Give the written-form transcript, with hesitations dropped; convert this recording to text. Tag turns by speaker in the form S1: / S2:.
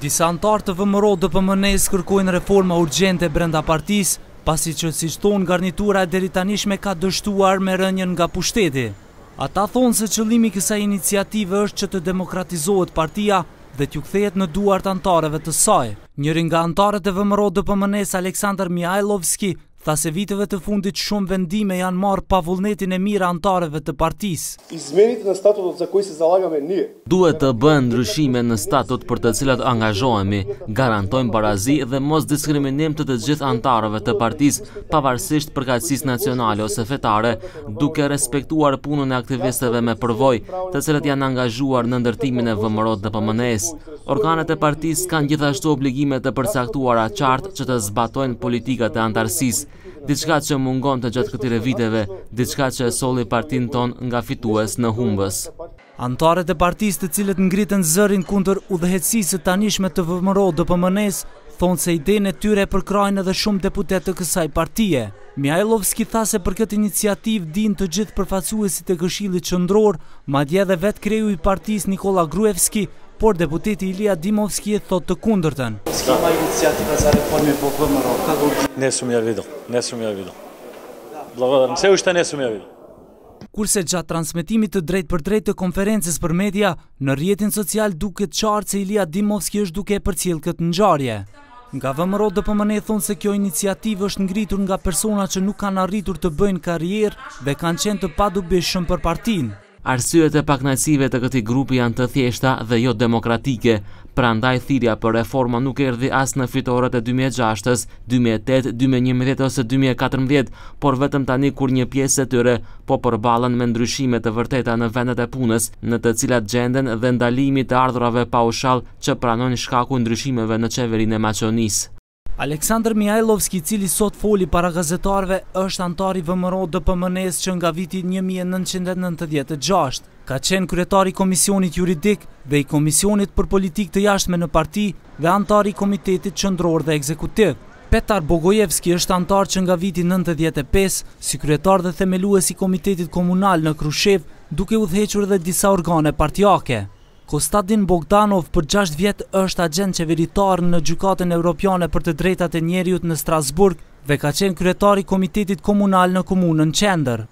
S1: Disa antarë të VMRO-DPMNE-s kërkojnë reforma urgjente brenda partisë, pasi që si thonë garnitura e deritanishme ka dështuar me rënjën nga pushteti. Ata thonë se qëllimi kësaj iniciative është që të demokratizohet partia dhe t'ju kthehet në duart antarëve të saj. Njëri nga antarët e VMRO-DPMNE-s, Aleksandar Mihajlovski, tha se viteve të fundit shumë vendime janë marrë pa vullnetin e mirë antarëve të partisë.
S2: Izmenit në statut za koji se zalagame nije.
S3: Duhet të bëhen ndryshime në statut për të cilat angazhohemi, garantojmë barazi dhe mos diskriminim të gjithë antarëve të partisë, pavarësisht përkatësisë nacionale ose fetare, duke respektuar punën e aktivistëve me përvojë, të cilët janë angazhuar në ndërtimin e VMRO-DPMNE-s. Organet e partisë kanë gjithashtu obligime të përcaktuara qartë që të zbatojnë politikat e antarësisë. Diçka që mungon të gjatë këtyre viteve, diçka që e solli partinë tonë nga fitues në humbës.
S1: Antarët e partisë të cilët ngritën zërin kundër udhëheqësisë së tanishme të VMRO-DPMNE-s thonë se idenë e tyre përkrajnë edhe shumë deputet të kësaj partie. Mihajlovski tha se për këtë iniciativë dinë të gjithë përfaqësuesit e Këshillit Qendror, madje edhe vetë kreu i partisë Nikola Gruevski, por deputeti Ilia Dimovski e thot të kundërtën.
S4: Skema inicijativa za reforme po VMRO, kako?
S5: Ne sam ja vidio, ne sam ja vidio. Благодарам, все още не sam ja vidio.
S1: Kurse gjatë transmetimit të drejt për drejt të konferencës për media, në rrjetin social duket qartë se Ilia Dimovski është duke e përcjell këtë ngjarje. Nga VMRO-DPMNE thonë se kjo iniciativë është ngritur nga persona që nuk kanë arritur të bëjnë karrierë dhe kanë qenë të padubishëm për partinë.
S3: Arsyet e pakënaqësive të këtij grupi janë të thjeshta dhe jo demokratike, prandaj thirrja për reforma nuk erdhi as në fitoret e 2006-s, 2008, 2011 ose 2014, por vetëm tani kur një pjesë e tyre po përballen me ndryshime të vërteta në vendet e punës, në të cilat gjenden dhe ndalimi të ardhurave paushall që pranojnë shkakun ndryshimeve në qeverinë e Maqedonisë.
S1: Aleksandar Mihajlovski, i cili sot foli para gazetarëve, është antar i VMRO-DPMNE-s që nga viti 1996. Ka qenë kryetari i Komisionit Juridik dhe i Komisionit për Politikë të Jashtme në parti dhe antar i Komitetit Qendror dhe Ekzekutiv. Petar Bogojevski është antar që nga viti 95, si kryetar dhe themelues i Komitetit Komunal në Krushev, duke udhëhequr edhe disa organe partijake. Konstantin Bogdanov për 6 vjet është agent qeveritar në Gjykatën Evropiane për të drejtat e njeriut në Strasburg dhe ka qenë kryetar i Komitetit Komunal në Komunën Qendër.